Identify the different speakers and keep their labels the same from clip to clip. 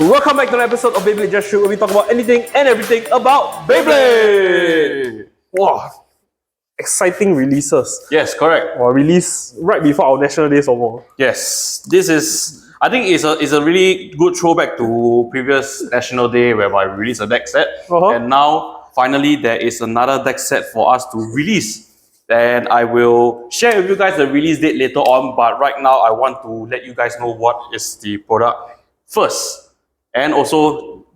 Speaker 1: Welcome back to an episode of Beyblade Just Shoot, where we talk about anything and everything about Beyblade! Wow, exciting releases.
Speaker 2: Yes, correct.
Speaker 1: Wow, release right before our National Day or more.
Speaker 2: Yes, this is, I think it's a really good throwback to previous National Day whereby we released a deck set. And now, finally, there is another deck set for us to release. And I will share with you guys the release date later on, but right now I want to let you guys know what is the product first. And also,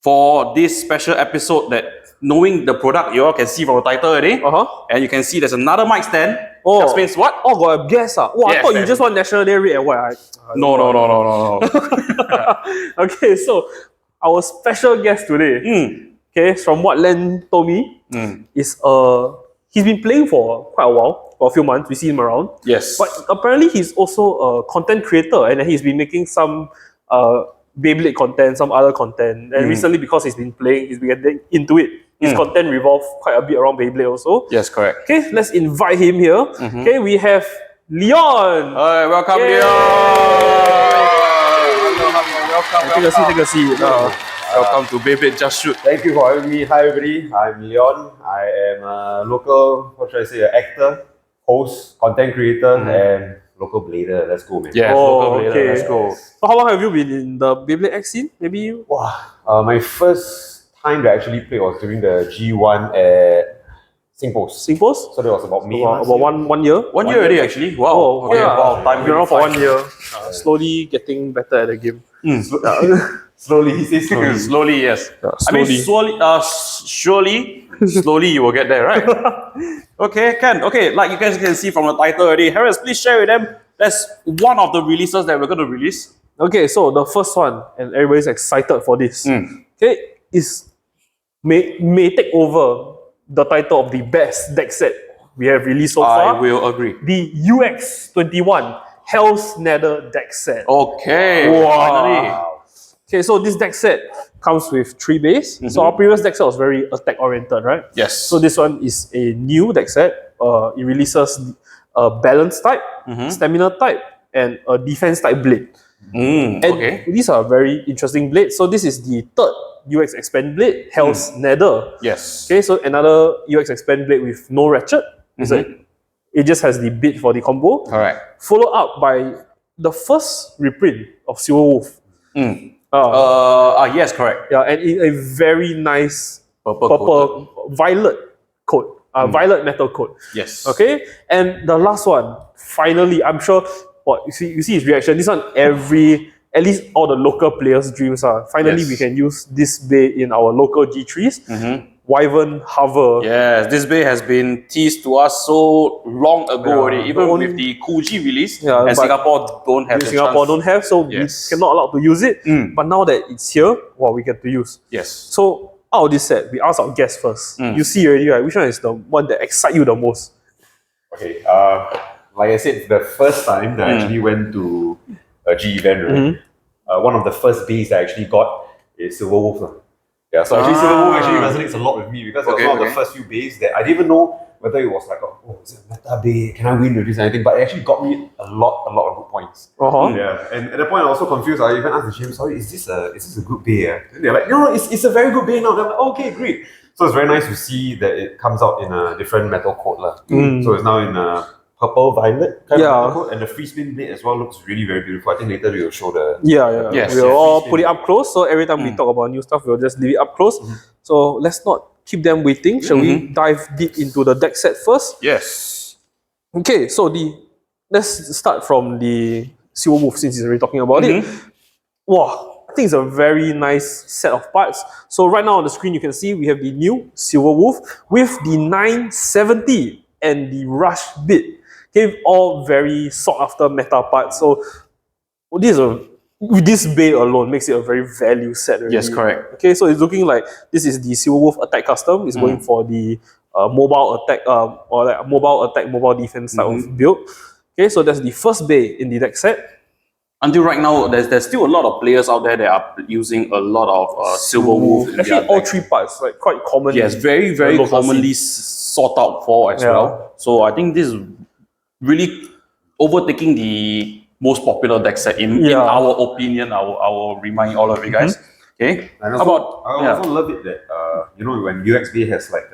Speaker 2: for this special episode, that knowing the product, you all can see from the title already. And you can see there's another mic stand. That means what?
Speaker 1: Oh, got a guess. Oh, yes, I thought you just want National Day red and white.
Speaker 2: No.
Speaker 1: Okay, so our special guest today, okay, from what Len told me, is he's been playing for quite a while, for a few months. We see him around.
Speaker 2: Yes.
Speaker 1: But apparently he's also a content creator, and he's been making some Beyblade content, some other content. And recently, because he's been playing, he's been getting into it. His content revolves quite a bit around Beyblade also.
Speaker 2: Yes, correct.
Speaker 1: Okay, let's invite him here. Okay, we have Leon.
Speaker 2: Hi, welcome, Leon. Welcome.
Speaker 1: Take a seat.
Speaker 2: Welcome to Beyblade Just Shoot.
Speaker 3: Thank you for having me. Hi everybody, I'm Leon. I am a local, an actor, host, content creator, and local blader. Let's go, man.
Speaker 2: Yeah, local blader.
Speaker 1: Okay.
Speaker 2: Let's go.
Speaker 1: So how long have you been in the Beyblade X scene? Maybe?
Speaker 3: Wow. My first time that I actually played was during the G1 at Singpost.
Speaker 1: Singpost?
Speaker 3: So that was about May.
Speaker 1: About 1 year?
Speaker 2: 1 year already, actually. Wow.
Speaker 1: Oh,
Speaker 2: Okay,
Speaker 1: yeah.
Speaker 2: wow. Time
Speaker 1: Been around for 1
Speaker 2: flies.
Speaker 1: year. Slowly getting better at the game.
Speaker 3: Slowly, he says slowly.
Speaker 2: Slowly, yes. I mean, slowly you will get there, right? Okay, Ken. Okay, like you guys can see from the title already. Harris, please share with them. That's one of the releases that we're going to release.
Speaker 1: Okay, so the first one, and everybody's excited for this, okay, is may take over the title of the best deck set we have released so far.
Speaker 2: I will agree.
Speaker 1: The UX-21 HellsNether deck set.
Speaker 2: Okay, finally.
Speaker 1: Okay, so this deck set comes with 3 bays. So our previous deck set was very attack oriented, right?
Speaker 2: Yes.
Speaker 1: So this one is a new deck set. It releases a balance type, stamina type, and a defense type blade. And these are very interesting blades. So this is the third UX Expand blade, HellsNether.
Speaker 2: Yes.
Speaker 1: Okay, so another UX Expand blade with no ratchet. It just has the bit for the combo.
Speaker 2: Correct.
Speaker 1: Followed up by the first reprint of Silver Wolf.
Speaker 2: Yes, correct.
Speaker 1: Yeah, and in a very nice purple violet coat. Violet metal coat.
Speaker 2: Yes.
Speaker 1: Okay, and the last one, finally, I'm sure you see his reaction. This one, at least all the local players' dreams are. Finally, we can use this bay in our local G3s. Wyvern Hover.
Speaker 2: Yes, this bay has been teased to us so long ago already, even with the Kuji release. And Singapore don't have
Speaker 1: so we cannot allowed to use it. But now that it's here, we get to use.
Speaker 2: Yes.
Speaker 1: So out of this set, we ask our guests first. You see already, right? Which one is the one that excites you the most?
Speaker 3: Okay, like I said, the first time that I actually went to a G event, right? One of the first bays I actually got is Silver Wolf. Yeah, so actually Silver Wolf actually resonates a lot with me because it was one of the first few bays that I didn't even know whether it was like, is it a meta bay? Can I win with this or anything? But it actually got me a lot of good points. Yeah, and at that point I was so confused. I even asked the GM, sorry, is this a good bay? And they're like, no, it's a very good bay now. They're like, okay, great. So it's very nice to see that it comes out in a different metal coat. So it's now in a purple violet kind of metal coat, and the free spin blade as well looks really very beautiful. I think later we'll show the
Speaker 1: we'll all put it up close, so every time we talk about new stuff, we'll just leave it up close. So let's not keep them waiting. Shall we dive deep into the deck set first?
Speaker 2: Yes.
Speaker 1: Okay, so let's start from the Silver Wolf since he's already talking about it. Wow, I think it's a very nice set of parts. So right now on the screen you can see we have the new Silver Wolf with the 970 and the rush bit. Okay, all very sought after meta parts. So this bay alone makes it a very value set already.
Speaker 2: Yes, correct.
Speaker 1: Okay, so it's looking like this is the Silver Wolf attack custom. It's going for the mobile attack or like mobile attack, mobile defense type of build. Okay, so that's the first bay in the deck set.
Speaker 2: Until right now, there's still a lot of players out there that are using a lot of Silver Wolf.
Speaker 1: Actually, all 3 parts, like quite common.
Speaker 2: Yes, very commonly sought out for as well. So I think this is really overtaking the most popular deck set in our opinion. I will remind all of you guys. Okay.
Speaker 3: And also, I also love it that you know, when UXB has like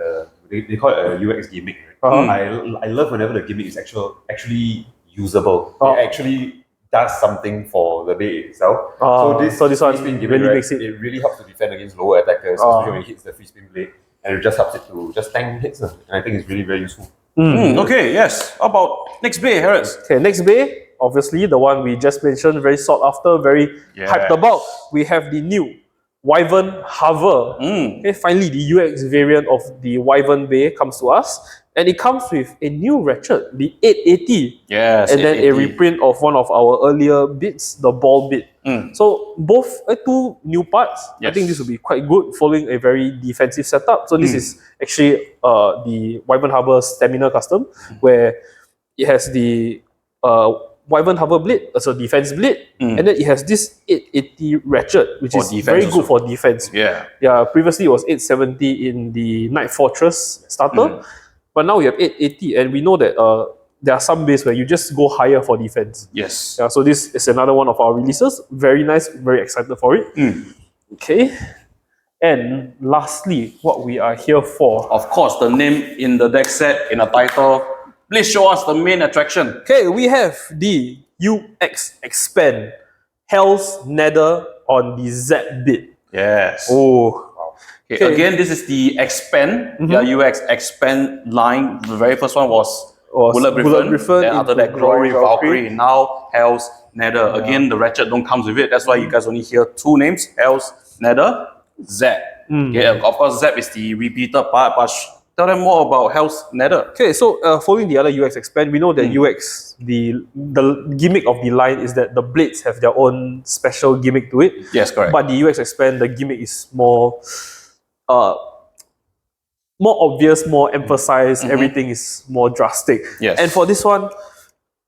Speaker 3: they call it a UX gimmick. Right? I love whenever the gimmick is actually usable. It actually does something for the bay itself.
Speaker 1: So this one
Speaker 3: free spin gimmick,
Speaker 1: really
Speaker 3: right,
Speaker 1: makes it
Speaker 3: really helps to defend against lower attackers, especially when it hits the free spin blade, and it just helps it to just tank hits. And I think it's really very useful.
Speaker 2: Okay, yes. How about next bay, Harris?
Speaker 1: Okay, next bay, obviously the one we just mentioned, very sought after, very hyped about. We have the new Wyvern Hover. Okay, finally the UX variant of the Wyvern Bay comes to us, and it comes with a new ratchet, the 880.
Speaker 2: Yes,
Speaker 1: and then a reprint of one of our earlier bits, the ball bit. So both two new parts. I think this will be quite good, following a very defensive setup. So this is actually the Wyvern Hover Stamina Custom, where it has the Wyvern Hover Blade as a defense blade, and then it has this 880 ratchet, which is very good for defense. Yeah. Previously it was 870 in the Night Fortress starter, but now we have 880, and we know that there are some bays where you just go higher for defense.
Speaker 2: Yes.
Speaker 1: Yeah. So this is another one of our releases. Very nice. Very excited for it. Okay. And lastly, what we are here for.
Speaker 2: Of course, the name in the deck set, in a title. Please show us the main attraction.
Speaker 1: Okay, we have the UX Expand HellsNether on the Z bit.
Speaker 2: Yes.
Speaker 1: Okay.
Speaker 2: Again, this is the Expand, UX Expand line. The very first one was Bullet Griffin. Then after that, Glory Valkyrie. Now HellsNether. Again, the ratchet don't comes with it. That's why you guys only hear two names: HellsNether, Z. Okay, of course, Z is the repeater part, but tell them more about HellsNether.
Speaker 1: Okay, so following the other UX Expand, we know that UX, the gimmick of the line is that the blades have their own special gimmick to it.
Speaker 2: Yes, correct.
Speaker 1: But the UX Expand, the gimmick is more obvious, more emphasized, everything is more drastic.
Speaker 2: Yes.
Speaker 1: And for this one,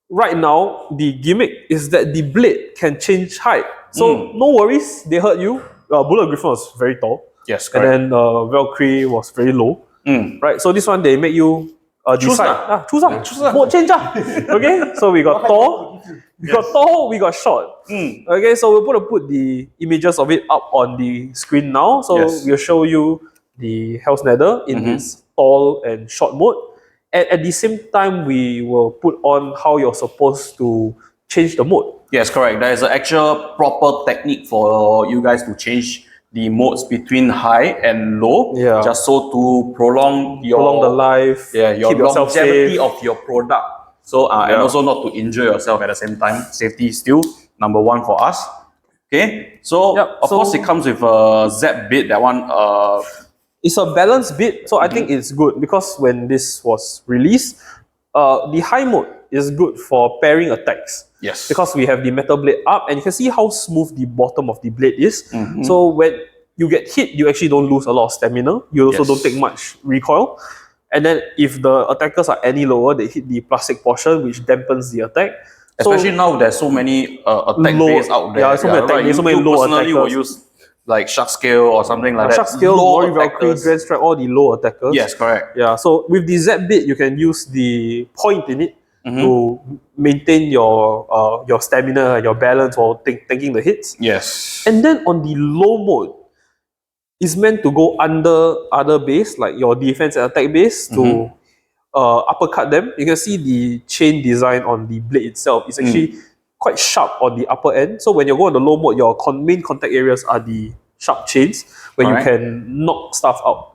Speaker 1: right now, the gimmick is that the blade can change height. So no worries, they hurt you. Bullet Griffin was very tall.
Speaker 2: Yes, correct.
Speaker 1: And then Valkyrie was very low. Right, so this one they make you decide. Choose. Change. Okay, so we got tall, we got short. Okay, so we're going to put the images of it up on the screen now. So we'll show you the HellsNether in its tall and short mode. And at the same time, we will put on how you're supposed to change the mode.
Speaker 2: Yes, correct. There is an actual proper technique for you guys to change the modes between high and low, just so to prolong
Speaker 1: the life,
Speaker 2: your
Speaker 1: keep yourself
Speaker 2: longevity
Speaker 1: safe
Speaker 2: of your product. So and also not to injure yourself at the same time. Safety is still number one for us. Okay, so of course it comes with a Z bit. That one,
Speaker 1: it's a balanced bit, so I think it's good because when this was released, the high mode is good for pairing attacks.
Speaker 2: Yes.
Speaker 1: Because we have the metal blade up, and you can see how smooth the bottom of the blade is. So when you get hit, you actually don't lose a lot of stamina. You also don't take much recoil. And then if the attackers are any lower, they hit the plastic portion, which dampens the attack.
Speaker 2: Especially now, there's so many attack bays out there.
Speaker 1: Yeah, so many attack bays, so many low attackers.
Speaker 2: Will use like Shark Scale or something like that.
Speaker 1: Shark Scale, Glory Valkyrie, Dransword, all the low attackers.
Speaker 2: Yes, correct.
Speaker 1: Yeah, so with the Z bit, you can use the point in it to maintain your stamina and your balance while tanking the hits.
Speaker 2: Yes.
Speaker 1: And then on the low mode, it's meant to go under other base, like your defense and attack base, to uppercut them. You can see the chain design on the blade itself is actually quite sharp on the upper end. So when you go on the low mode, your main contact areas are the sharp chains where you can knock stuff out.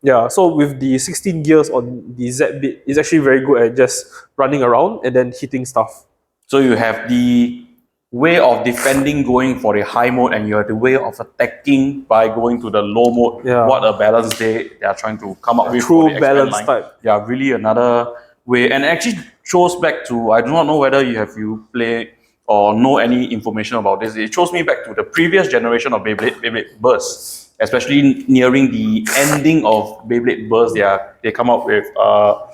Speaker 1: Yeah, so with the 16 gears on the Z bit, it's actually very good at just running around and then hitting stuff.
Speaker 2: So you have the way of defending going for the high mode, and you have the way of attacking by going to the low mode. What a balance they are trying to come up with.
Speaker 1: True balance type.
Speaker 2: Yeah, really another way. And it actually shows back to, I do not know whether you play or know any information about this. It shows me back to the previous generation of Beyblade Burst. Especially nearing the ending of Beyblade Burst, they come up with a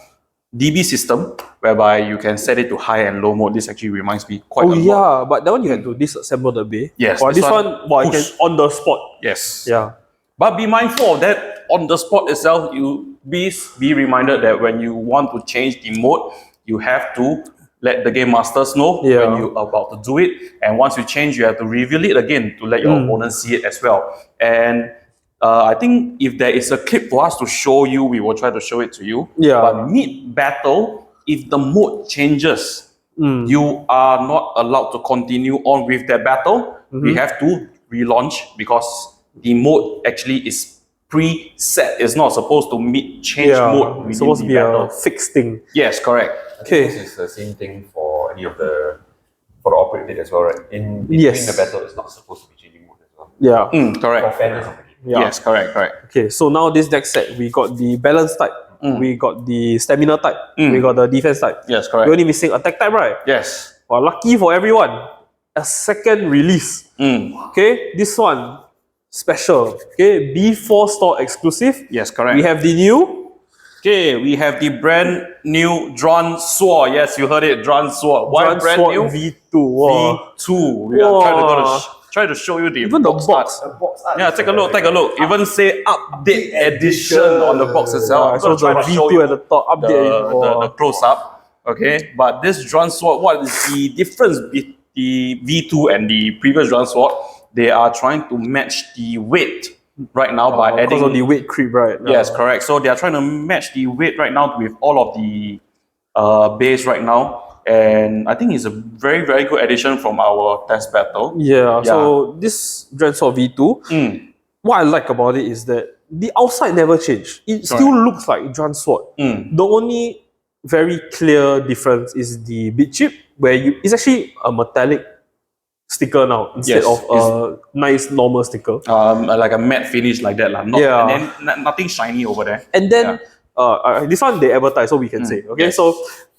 Speaker 2: DB system whereby you can set it to high and low mode. This actually reminds me quite a lot.
Speaker 1: Yeah, but that one you had to disassemble the bay.
Speaker 2: Yes.
Speaker 1: Or this one you can on the spot.
Speaker 2: Yes.
Speaker 1: Yeah.
Speaker 2: But be mindful of that on the spot itself. You be reminded that when you want to change the mode, you have to let the game masters know
Speaker 1: Yeah.
Speaker 2: when you're about to do it. And once you change, you have to reveal it again to let your opponent see it as well. And I think if there is a clip for us to show you, we will try to show it to you.
Speaker 1: Yeah.
Speaker 2: But mid-battle, if the mode changes, you are not allowed to continue on with that battle. We have to relaunch because the mode actually is preset. It's not supposed to change mode.
Speaker 1: It's supposed to be
Speaker 2: battle.
Speaker 1: a fixed thing.
Speaker 2: Yes, correct.
Speaker 1: Okay.
Speaker 3: This is the same thing for any of the operator as well, right? In between
Speaker 1: Yes.
Speaker 3: the battle, it's not supposed to be changing mode as well.
Speaker 1: Yeah.
Speaker 3: For
Speaker 2: Correct.
Speaker 3: fairness of the game.
Speaker 1: Yeah.
Speaker 2: Yes, correct.
Speaker 1: Okay, so now this deck set, we got the balance type, we got the stamina type, we got the defense type.
Speaker 2: Yes,
Speaker 1: We're
Speaker 2: correct.
Speaker 1: only missing attack type, right?
Speaker 2: Yes.
Speaker 1: Well, lucky for everyone, a second release. Okay, this one, special. Okay, B4 store exclusive.
Speaker 2: Yes, correct.
Speaker 1: We have the new.
Speaker 2: Okay, we have the brand new Dransword. Yes, you heard it, Dransword. Why brand new?
Speaker 1: Dransword V2. Wow.
Speaker 2: V2. We are trying to show you the
Speaker 1: Even the box.
Speaker 2: art. Yeah, take a look. Even say update edition on the box itself. I'm
Speaker 1: So
Speaker 2: gonna
Speaker 1: the
Speaker 2: try to show
Speaker 1: V2
Speaker 2: you
Speaker 1: at the top, update.
Speaker 2: the close up. Okay, but this Dransword, what is the difference between the V2 and the previous Dransword? They are trying to match the weight right now by
Speaker 1: Because
Speaker 2: adding
Speaker 1: of the weight creep, right?
Speaker 2: Yes, correct. So they are trying to match the weight right now with all of the base right now. And I think it's a very, very good addition from our test battle.
Speaker 1: Yeah, so this Dransword V2, what I like about it is that the outside never changed. It still looks like Dransword. The only very clear difference is the bit chip, where it's actually a metallic sticker now instead
Speaker 2: Yes,
Speaker 1: of a nice normal sticker.
Speaker 2: Like a matte finish like that. And then nothing shiny over there.
Speaker 1: And then this one they advertise, so we can say. Okay,
Speaker 2: Yes.
Speaker 1: so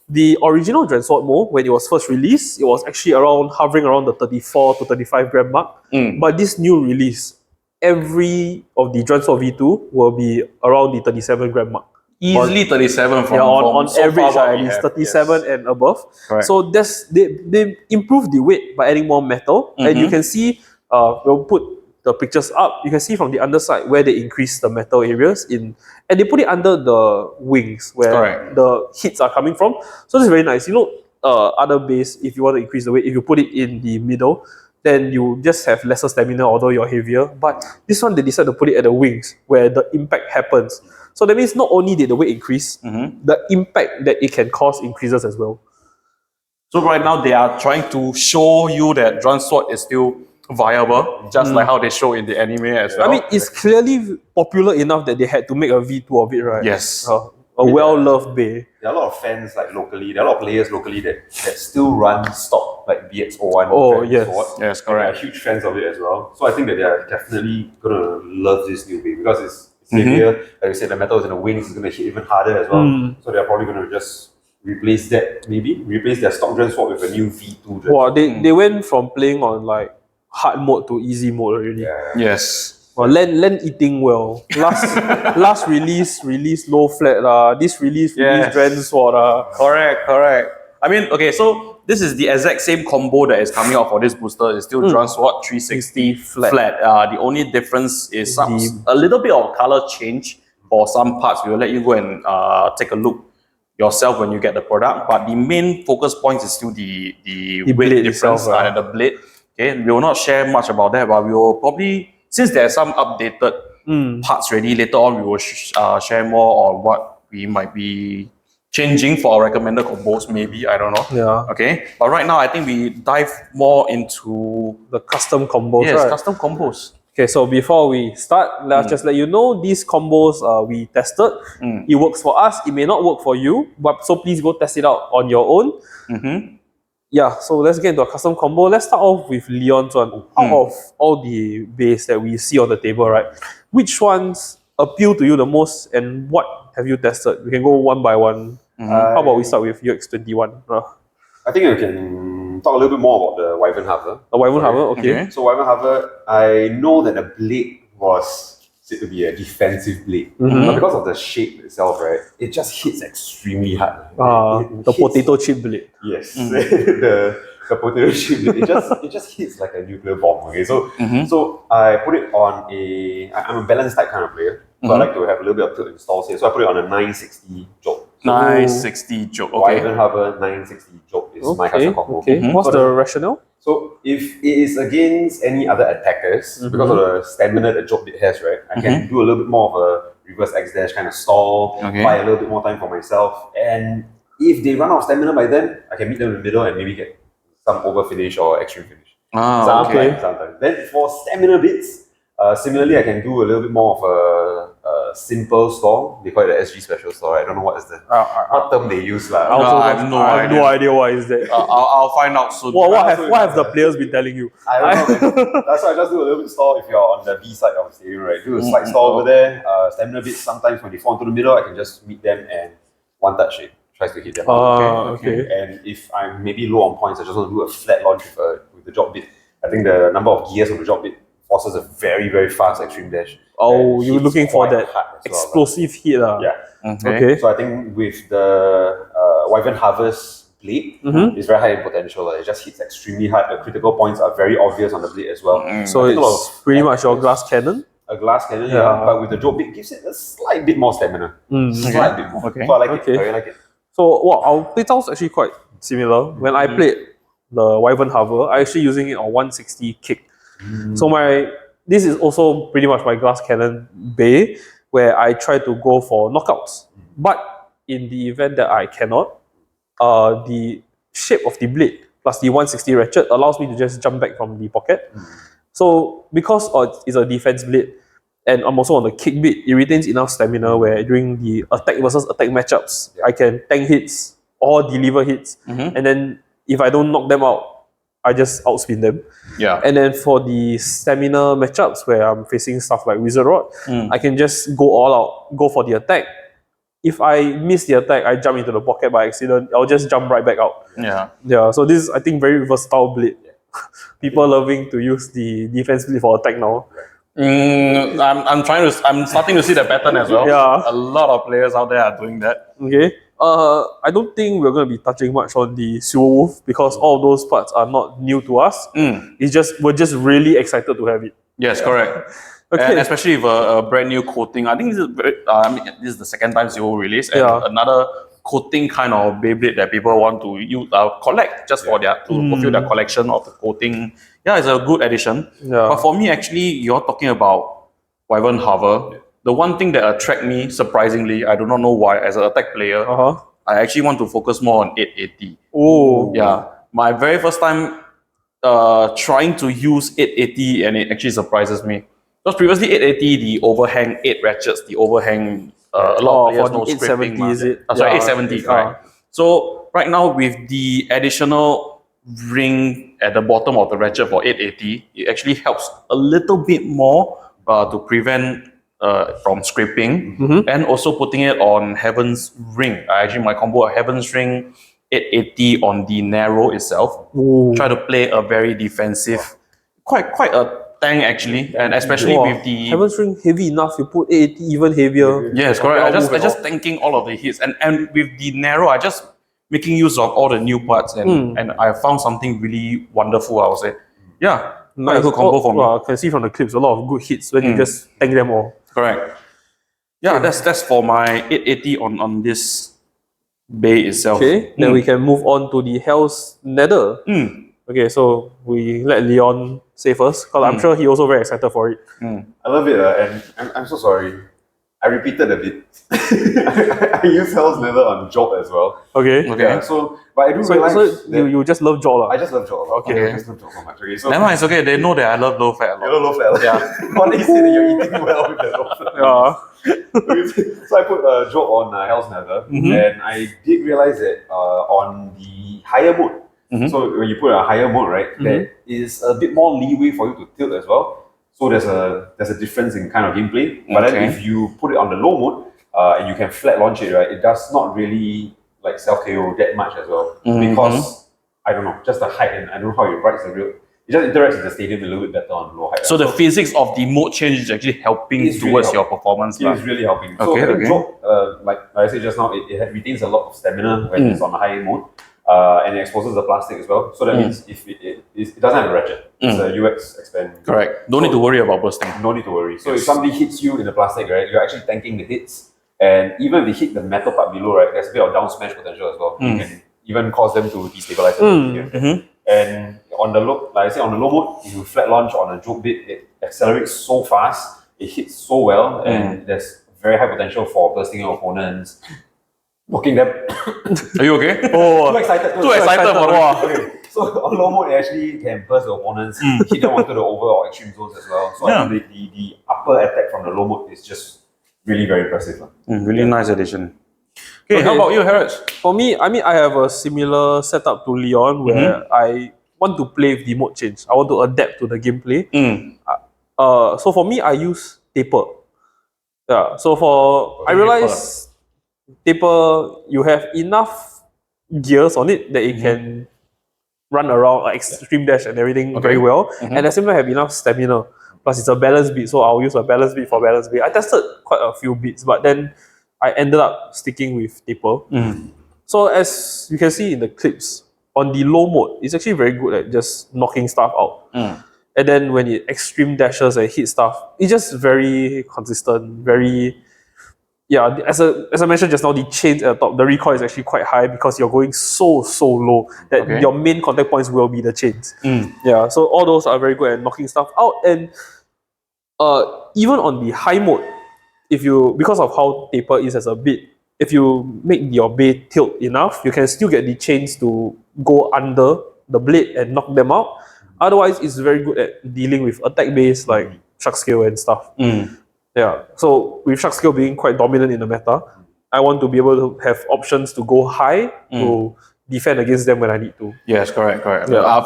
Speaker 1: the original Dransword mode, when it was first released, it was actually hovering around the 34 to 35 gram mark. But this new release, every of the Dransword V2 will be around the 37 gram mark.
Speaker 2: Easily 37 from
Speaker 1: on
Speaker 2: so
Speaker 1: average,
Speaker 2: far what
Speaker 1: at
Speaker 2: we
Speaker 1: least
Speaker 2: have.
Speaker 1: 37 and above.
Speaker 2: Correct.
Speaker 1: So they improved the weight by adding more metal, and you can see. We'll put the pictures up. You can see from the underside where they increase the metal areas and they put it under the wings where
Speaker 2: Correct.
Speaker 1: the hits are coming from. So this is very nice. You know, other base, if you want to increase the weight, if you put it in the middle, then you just have lesser stamina, although you're heavier. But this one, they decided to put it at the wings where the impact happens. So that means not only did the weight increase, the impact that it can cause increases as well.
Speaker 2: So right now they are trying to show you that Dransword is still viable, just like how they show in the anime as well.
Speaker 1: I mean, it's clearly popular enough that they had to make a V2 of it, right?
Speaker 2: Yes.
Speaker 1: A well-loved bay.
Speaker 3: There are a lot of fans like locally, there are a lot of players locally that still run stock like BX-01.
Speaker 1: Oh,
Speaker 3: fans
Speaker 1: yes.
Speaker 3: or what.
Speaker 2: Yes,
Speaker 3: And they are
Speaker 2: correct.
Speaker 3: huge fans of it as well. So I think that they are definitely gonna love this new bay because it's heavier. Like I said, the metal is in the wings, it's gonna hit even harder as well. So they're probably gonna just replace that, replace their stock Dransword with a new V2 Dransword.
Speaker 1: Wow, they went from playing on like hard mode to easy mode already.
Speaker 3: Yeah.
Speaker 2: Yes.
Speaker 1: Well, Len eating well. Last release low flat This release Dransword
Speaker 2: Correct. I mean, okay, so this is the exact same combo that is coming out for this booster. It's still Dransword 360 flat. The only difference is a little bit of color change for some parts. We will let you go and take a look yourself when you get the product. But the main focus point is still the weight
Speaker 1: blade
Speaker 2: difference
Speaker 1: itself,
Speaker 2: and the blade. Okay, we will not share much about that, but we will probably, since there are some updated parts ready, later on we will share more on what we might be changing for our recommended combos, maybe, I don't know.
Speaker 1: Yeah.
Speaker 2: Okay, but right now I think we dive more into
Speaker 1: The custom combos, right?
Speaker 2: custom combos.
Speaker 1: Okay, so before we start, let's just let you know these combos we tested. It works for us. It may not work for you, but so please go test it out on your own. Yeah, so let's get into a custom combo. Let's start off with Leon's one. Out of all the base that we see on the table, right? Which ones appeal to you the most, and what have you tested? We can go one by one. How about we start with UX-21?
Speaker 3: I think we can talk a little bit more about the Wyvern Hover.
Speaker 1: The Wyvern Hover, okay.
Speaker 3: So Wyvern Hover, I know that the blade was said to be a defensive blade. But because of the shape itself, right, it just hits extremely hard.
Speaker 1: The potato chip blade.
Speaker 3: Yes. the potato chip blade. It just hits like a nuclear bomb. Okay. So I put it on I'm a balance type kind of player. So I like to have a little bit of tilt installs here. So I put it on a 960 jolt.
Speaker 2: 960 joke. Okay.
Speaker 3: Wyvern Hover 960 jolt is my custom combo.
Speaker 1: Okay. What's the rationale?
Speaker 3: So if it is against any other attackers, because of the stamina that drop bit has, right, I can do a little bit more of a reverse X dash kind of stall, buy a little bit more time for myself, and if they run out of stamina by then, I can meet them in the middle and maybe get some over finish or extreme finish. Sometimes. Then for stamina bits, similarly, I can do a little bit more of a simple stall. They call it the SG special stall. I don't know what is the what term they use.
Speaker 1: I have no idea what is that.
Speaker 2: I'll find out soon.
Speaker 1: What have the players been telling you?
Speaker 3: I don't know. That's why I just do a little bit stall if you're on the B side of the stadium, right? Do a slight stall over there. Stamina bits, sometimes when they fall into the middle, I can just meet them and one touch it. Tries to hit them.
Speaker 1: Okay.
Speaker 3: And if I'm maybe low on points, I just want to do a flat launch with the drop bit. I think the number of gears on the drop bit forces a very, very fast extreme dash.
Speaker 1: Oh, you're looking for that explosive hit. Okay.
Speaker 3: So I think with the Wyvern Harvest blade, it's very high in potential. It just hits extremely hard. The critical points are very obvious on the blade as well.
Speaker 1: So it's pretty much your glass cannon?
Speaker 3: A glass cannon, but with the drop bit, gives it a slight bit more stamina. Slight bit more.
Speaker 2: Okay.
Speaker 3: So I like it. I really like it.
Speaker 1: So our playstyle's actually quite similar. When I played the Wyvern Hover, I actually using it on 160 kick. So this is also pretty much my glass cannon bay, where I try to go for knockouts. But in the event that I cannot, the shape of the blade plus the 160 ratchet allows me to just jump back from the pocket. So because it's a defense blade, and I'm also on the kick bit, it retains enough stamina where during the attack versus attack matchups, I can tank hits or deliver hits. And then if I don't knock them out, I just outspin them. And then for the stamina matchups where I'm facing stuff like Wizard Rod, I can just go all out, go for the attack. If I miss the attack, I jump into the pocket by accident, I'll just jump right back out. So this is, I think, very versatile blade. People loving to use the defense blade for attack now.
Speaker 2: I'm starting to see the pattern as well. A lot of players out there are doing that.
Speaker 1: Okay. I don't think we're going to be touching much on the Silver Wolf because all those parts are not new to us. We're just really excited to have it.
Speaker 2: Yes, correct. And especially with a brand new coating. I think this is the second time Silver Wolf released, and another coating kind of Beyblade that people want to use, collect just for to fulfill their collection of the coating. It's a good addition. But for me, actually, you're talking about Wyvern Hover. The one thing that attracted me, surprisingly, I do not know why, as an attack player, I actually want to focus more on 880. My very first time trying to use 880, and it actually surprises me. Because previously 880, the overhang 8 ratchets, the overhang, a lot of players know scraping.
Speaker 1: 870, is it?
Speaker 2: 870, right? So right now with the additional ring at the bottom of the ratchet for 880, it actually helps a little bit more to prevent from scraping, and also putting it on Heaven's Ring. I actually my combo Heaven's Ring 880 on the narrow itself. Try to play a very defensive, quite a tank actually, and especially with the
Speaker 1: Heaven's Ring heavy enough. You put 880 even heavier.
Speaker 2: Yes, correct. I just tanking all of the hits, and with the narrow, I just making use of all the new parts, and I found something really wonderful. I would say, nice. A good combo for me.
Speaker 1: I can see from the clips a lot of good hits when you just tank them all.
Speaker 2: Correct. That's for my 880 on this bay itself.
Speaker 1: Okay, then we can move on to the HellsNether. Okay, so we let Leon say first, because I'm sure he also very excited for it.
Speaker 3: I love it, and I'm so sorry. I repeated a bit. I use HellsNether on Jolt as well.
Speaker 1: Okay.
Speaker 3: But I do realize
Speaker 1: that you just love Jolt.
Speaker 3: I just love Jolt.
Speaker 1: Okay.
Speaker 3: I just love Jolt so much. Okay, so
Speaker 2: never mind, it's okay. They know that I love low fat.
Speaker 3: You love low fat. Well, they say that you're eating well with the low fat. So I put Jolt on HellsNether, and I did realize that on the higher mode. So when you put a higher mode, right, there is a bit more leeway for you to tilt as well. So there's a difference in kind of gameplay. But then if you put it on the low mode and you can flat launch it, right, it does not really like self KO that much as well, because I don't know, just the height, and I don't know how it writes the real. It just interacts with the stadium a little bit better on low height.
Speaker 2: So the physics of the mode change is actually helping towards your performance.
Speaker 3: It is really helping. So I think Jolt, like I said just now, it retains a lot of stamina when it's on the high mode. And it exposes the plastic as well. So that means if it doesn't have a ratchet, it's a UX expand.
Speaker 2: Correct. Don't need to worry about bursting.
Speaker 3: No need to worry. So if somebody hits you in the plastic, right, you're actually tanking the hits. And even if they hit the metal part below, right, there's a bit of down smash potential as well. even cause them to destabilize. And on the low, like I said, on the low mode, if you flat launch on a joke bit, it accelerates so fast, it hits so well, and there's very high potential for bursting your opponents, knocking them.
Speaker 2: Are you okay?
Speaker 3: Too excited.
Speaker 2: Too excited for
Speaker 3: okay. So on low mode, it actually can burst the opponents, hit them onto the over or extreme zones as well. So I think the upper attack from the low mode is just really very impressive.
Speaker 2: Really nice addition. Okay, how about you, Harrods?
Speaker 1: For me, I mean, I have a similar setup to Leon where I want to play with the mode change. I want to adapt to the gameplay. So for me, I use taper. Yeah. So I realize taper, you have enough gears on it that it can run around like extreme dash and everything very well. And at the same time, have enough stamina. Plus, it's a balance beat, so I'll use a balance beat for balance beat. I tested quite a few beats, but then I ended up sticking with taper. So as you can see in the clips, on the low mode, it's actually very good at just knocking stuff out. And then when it extreme dashes and hit stuff, it's just very consistent, very... Yeah, as I mentioned just now, the chains at the top, the recoil is actually quite high because you're going so low that your main contact points will be the chains. Yeah, so all those are very good at knocking stuff out. And even on the high mode, because of how taper is as a bit, if you make your bay tilt enough, you can still get the chains to go under the blade and knock them out. Otherwise, it's very good at dealing with attack base like Shark Scale and stuff. Yeah, so with Shark Scale being quite dominant in the meta, I want to be able to have options to go high to defend against them when I need to.
Speaker 2: Yes, correct.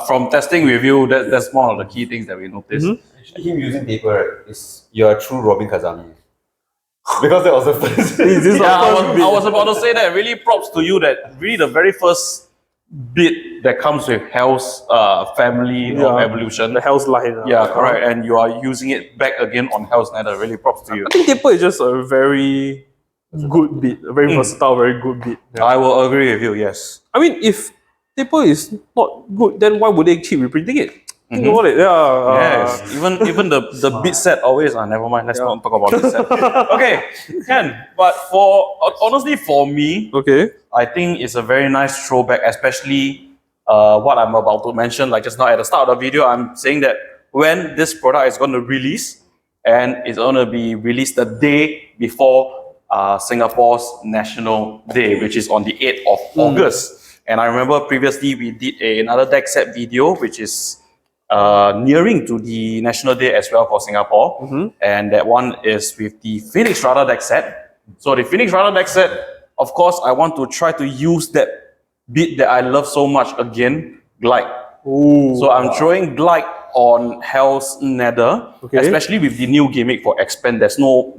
Speaker 2: From testing with you, that's one of the key things that we noticed.
Speaker 3: Actually, him using taper is you're a true Robin Kazami. Because that was the first.
Speaker 2: I was about to say that. Really props to you that really the very first bit that comes with Hell's family of evolution.
Speaker 1: The Hell's line.
Speaker 2: Correct. And you are using it back again on HellsNether. Really props to you.
Speaker 1: I think taper is just a very good bit, a very versatile, very good bit. Yeah.
Speaker 2: I will agree with you, yes.
Speaker 1: I mean, if taper is not good, then why would they keep reprinting it? Think about it.
Speaker 2: Yes. Even the bit set always. Never mind. Let's not talk about bit set. Okay, Ken. But honestly, for me, I think it's a very nice throwback, especially what I'm about to mention. Like just now at the start of the video, I'm saying that when this product is going to release, and it's going to be released the day before Singapore's National Day, which is on the 8th of August. And I remember previously we did another deck set video, which is nearing to the National Day as well for Singapore. And that one is with the Phoenix Rider deck set. So the Phoenix Rider deck set, of course, I want to try to use that bit that I love so much again, Glide. So I'm throwing Glide on HellsNether, especially with the new gimmick for Expand. There's no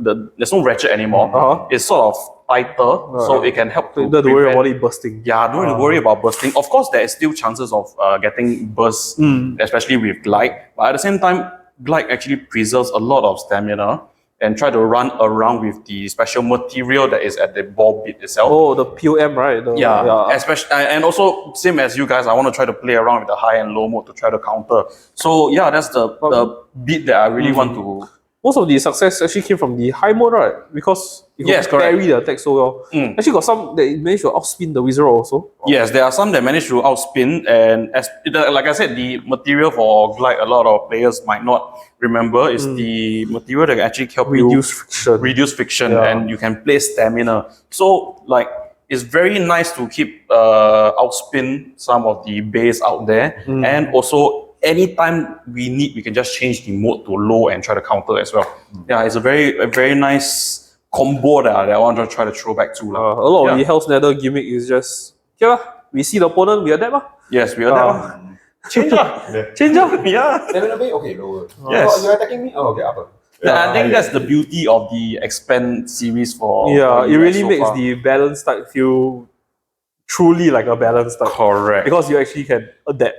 Speaker 2: ratchet anymore. It's sort of tighter, so it can help to
Speaker 1: don't worry about it bursting.
Speaker 2: Yeah, don't really worry about bursting. Of course, there is still chances of getting burst, especially with Glide. But at the same time, Glide actually preserves a lot of stamina and try to run around with the special material that is at the ball bit itself.
Speaker 1: Oh, the POM, right?
Speaker 2: Especially, and also same as you guys, I want to try to play around with the high and low mode to try to counter. So yeah, that's the bit that I really want to.
Speaker 1: Most of the success actually came from the high mode, right? Because it could carry the attack so well. Actually, got some that managed to outspin the Wizard also.
Speaker 2: Yes, there are some that managed to outspin, and like I said, the material for Glide, a lot of players might not remember, is the material that can actually help reduce friction, and you can play stamina. So like, it's very nice to keep outspin some of the base out there, and also anytime we need, we can just change the mode to low and try to counter as well. Yeah, it's a very nice combo that I want to try to throw back to.
Speaker 1: A lot of the HellsNether gimmick is just, we see the opponent, we adapt.
Speaker 2: Yes, we adapt. Change
Speaker 1: Change
Speaker 3: Stamina bay? Okay, lower.
Speaker 2: Yes.
Speaker 3: You're attacking me? Oh, okay, upper.
Speaker 2: I think that's the beauty of the Expand series for
Speaker 1: it really makes the balance type feel truly like a balance type.
Speaker 2: Correct.
Speaker 1: Because you actually can adapt.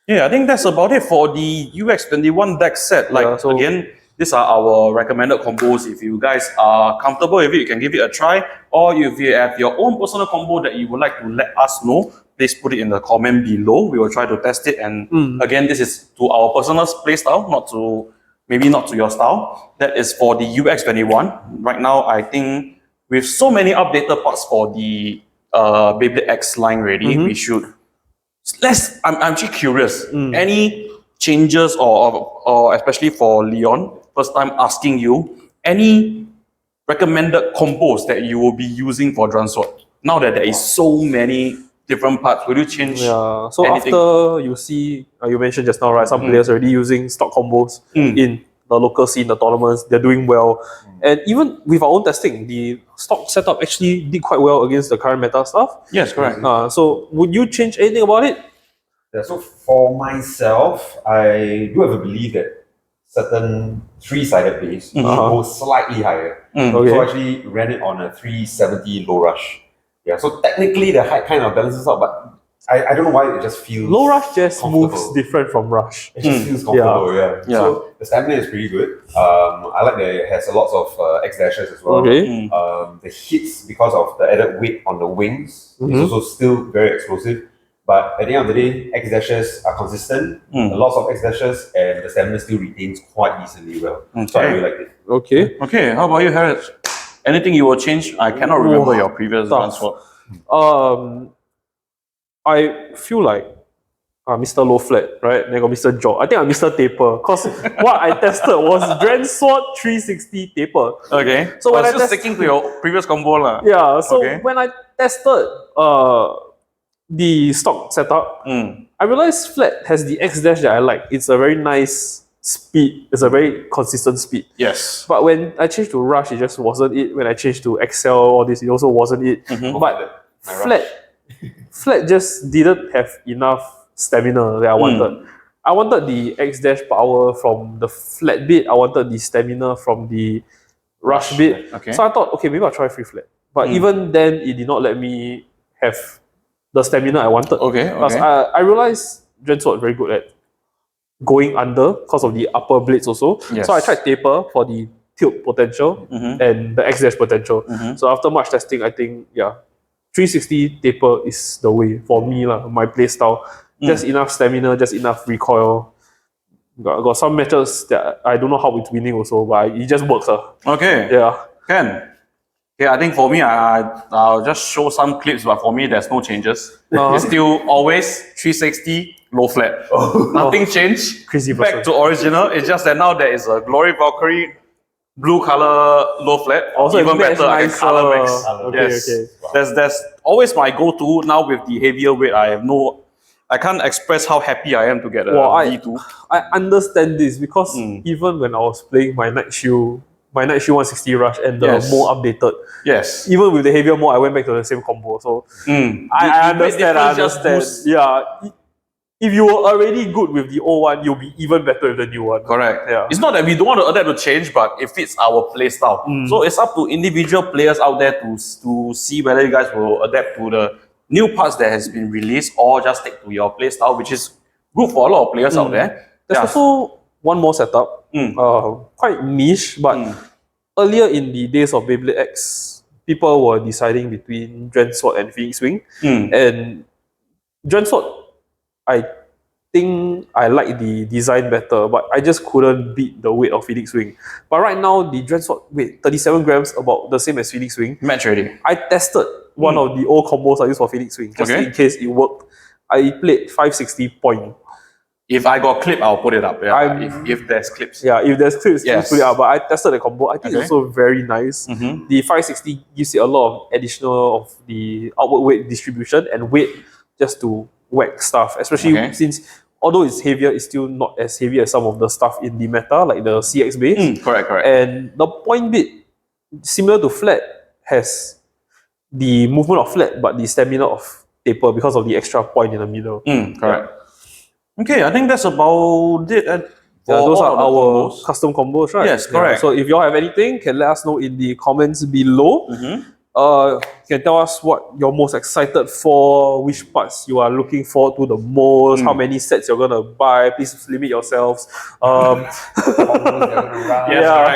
Speaker 2: Yeah, I think that's about it for the UX-21 deck set. Like, again, these are our recommended combos. If you guys are comfortable with it, you can give it a try. Or if you have your own personal combo that you would like to let us know, please put it in the comment below. We will try to test it. And again, this is to our personal playstyle, maybe not to your style. That is for the UX-21. Right now, I think with so many updated parts for the Beyblade X line ready, we should. I'm actually curious. Any changes or especially for Leon, first time asking you, any recommended combos that you will be using for Dransword? Now that there is so many different parts, will you change?
Speaker 1: Yeah. So
Speaker 2: anything?
Speaker 1: after you see, you mentioned just now, right? Some players already using stock combos in the local scene, the tournaments. They're doing well, and even with our own testing, the stock setup actually did quite well against the current meta stuff.
Speaker 2: Yes, correct.
Speaker 1: So would you change anything about it?
Speaker 3: Yeah, so for myself, I do have a belief that certain three-sided base should go slightly higher.
Speaker 1: Okay.
Speaker 3: So I actually ran it on a 370 low rush. Yeah, so technically the height kind of balances out, but I don't know why it just feels
Speaker 1: Low rush just moves
Speaker 3: comfortable.
Speaker 1: different from rush.
Speaker 3: It just feels comfortable, yeah.
Speaker 2: Yeah.
Speaker 3: So the stamina is pretty good. I like that it has a lot of X dashes as well.
Speaker 1: Okay.
Speaker 3: The hits, because of the added weight on the wings, is also still very explosive. But at the end of the day, X dashes are consistent, a lot of X dashes, and the stamina still retains quite decently well. So I really liked it.
Speaker 1: Okay.
Speaker 2: Okay, how about you, Harris? Anything you will change? I cannot remember your previous Dransword.
Speaker 1: I feel like Mr. Low Flat, right? Then got Mr. Jog. I think I'm Mr. Taper, because what I tested was Dransword 360 Taper.
Speaker 2: Okay,
Speaker 1: So when I
Speaker 2: just sticking to your previous combo lah.
Speaker 1: Yeah, so
Speaker 2: Okay.
Speaker 1: when I tested the stock setup, I realized Flat has the X dash that I like. It's a very nice speed. It's a very consistent speed.
Speaker 2: Yes.
Speaker 1: But when I changed to Rush, it just wasn't it. When I changed to Excel, all this, it also wasn't it. But Flat just didn't have enough stamina that I wanted. I wanted the X dash power from the Flat bit. I wanted the stamina from the Rush bit.
Speaker 2: Okay.
Speaker 1: So I thought, okay, maybe I'll try free Flat. But even then, it did not let me have the stamina I wanted.
Speaker 2: Okay.
Speaker 1: Because I realized Dransword very good at going under because of the upper blades also.
Speaker 2: Yes.
Speaker 1: So I tried Taper for the tilt potential and the X dash potential. So after much testing, I think 360 Taper is the way for me lah. My playstyle, just enough stamina, just enough recoil. Got some matches that I don't know how it's winning also, but it just works.
Speaker 2: Okay.
Speaker 1: Yeah.
Speaker 2: Can. Okay, I think for me, I'll just show some clips, but for me, there's no changes. It's still always 360, low flat. Nothing changed.
Speaker 1: Crazy
Speaker 2: Back
Speaker 1: person.
Speaker 2: to original. It's just that now there is a Glory Valkyrie blue color low flat.
Speaker 1: Also,
Speaker 2: even
Speaker 1: match
Speaker 2: better, I can
Speaker 1: nicer.
Speaker 2: color mix.
Speaker 1: Okay,
Speaker 2: Yes.
Speaker 1: okay.
Speaker 2: That's always my go-to now with the heavier weight. I can't express how happy I am to get a V2.
Speaker 1: I understand this because even when I was playing my Night Shield 160 Rush and the more updated,
Speaker 2: Yes.
Speaker 1: even with the heavier mode, I went back to the same combo. So I understand. I understand. Yeah. If you were already good with the old one, you'll be even better with the new one.
Speaker 2: Correct.
Speaker 1: Yeah.
Speaker 2: It's not that we don't want to adapt to change, but it fits our play style. So it's up to individual players out there to see whether you guys will adapt to the new parts that has been released or just stick to your play style, which is good for a lot of players out there.
Speaker 1: There's also one more setup, quite niche, but earlier in the days of Beyblade X, people were deciding between Dransword and Phoenix Wing. And Dransword, I think I like the design better, but I just couldn't beat the weight of Phoenix Wing. But right now, the Dransword weight, 37 grams, about the same as Phoenix Wing.
Speaker 2: Match ready.
Speaker 1: I tested one of the old combos I used for Phoenix Wing, just in case it worked. I played 560 point.
Speaker 2: If I got clip, I'll put it up. Yeah. If there's clips.
Speaker 1: Yeah, if there's clips, please put it up. But I tested the combo. I think it's also very nice. The 560 gives you a lot of additional of the outward weight distribution and weight just to whack stuff. Especially since, although it's heavier, it's still not as heavy as some of the stuff in the meta, like the CX base.
Speaker 2: Correct.
Speaker 1: And the point bit, similar to Flat, has the movement of Flat, but the stamina of Taper because of the extra point in the middle.
Speaker 2: Correct. Okay, I think that's about it.
Speaker 1: Those are our
Speaker 2: combos.
Speaker 1: custom combos, right?
Speaker 2: Yes, correct.
Speaker 1: So if you all have anything, can let us know in the comments below. You can tell us what you're most excited for, which parts you are looking forward to the most, how many sets you're gonna buy. Please limit yourselves.
Speaker 2: Yes,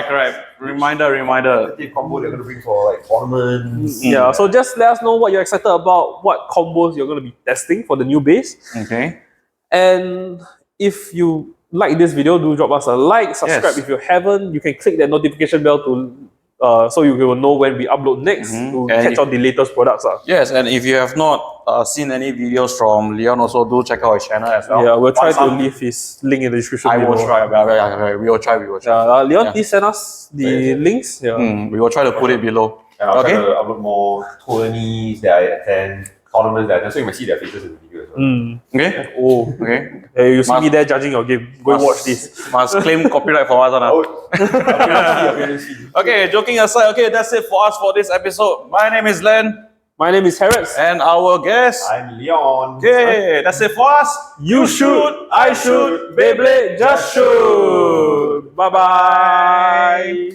Speaker 2: correct. Reminder.
Speaker 3: The combo they're gonna bring for like ornaments.
Speaker 1: Yeah, so just let us know what you're excited about, what combos you're gonna be testing for the new base.
Speaker 2: Okay.
Speaker 1: And if you like this video, do drop us a like, subscribe if you haven't. You can click that notification bell to so you will know when we upload next to
Speaker 2: And
Speaker 1: catch out the latest products.
Speaker 2: Yes, and if you have not seen any videos from Leon, also do check out his channel as well.
Speaker 1: Yeah, we'll try to
Speaker 2: Some-
Speaker 1: leave his link in the description
Speaker 2: I will
Speaker 1: below.
Speaker 2: try. We will try.
Speaker 1: Leon, please send us the links. Yeah.
Speaker 2: We will try to put it below.
Speaker 3: And I'll
Speaker 2: Okay.
Speaker 3: try to upload more tourneys that I attend, tournaments that I attend, so you might see their faces in the video as well.
Speaker 2: Okay.
Speaker 1: Oh,
Speaker 2: Okay.
Speaker 1: hey, you see me there judging your game. Go and watch this.
Speaker 2: Must claim copyright for us, Okay, joking aside, okay, that's it for us for this episode. My name is Len.
Speaker 1: My name is Harrods.
Speaker 2: And our guest.
Speaker 3: I'm Leon.
Speaker 2: Okay, that's it for us.
Speaker 1: You shoot, I shoot, Beyblade Just Shoot. Bye bye.